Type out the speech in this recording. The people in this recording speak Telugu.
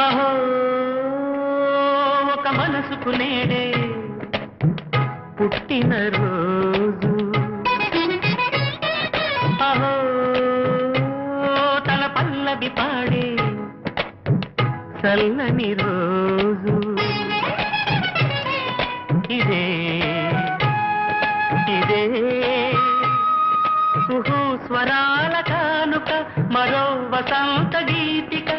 అహో ఒక మనసుకు నేడే పుట్టిన రోజు అహో తన పల్లవి పాడే చల్లని రోజు ఇదే ఇదే కుహు స్వరాల కానుక మరో వసంత గీతిక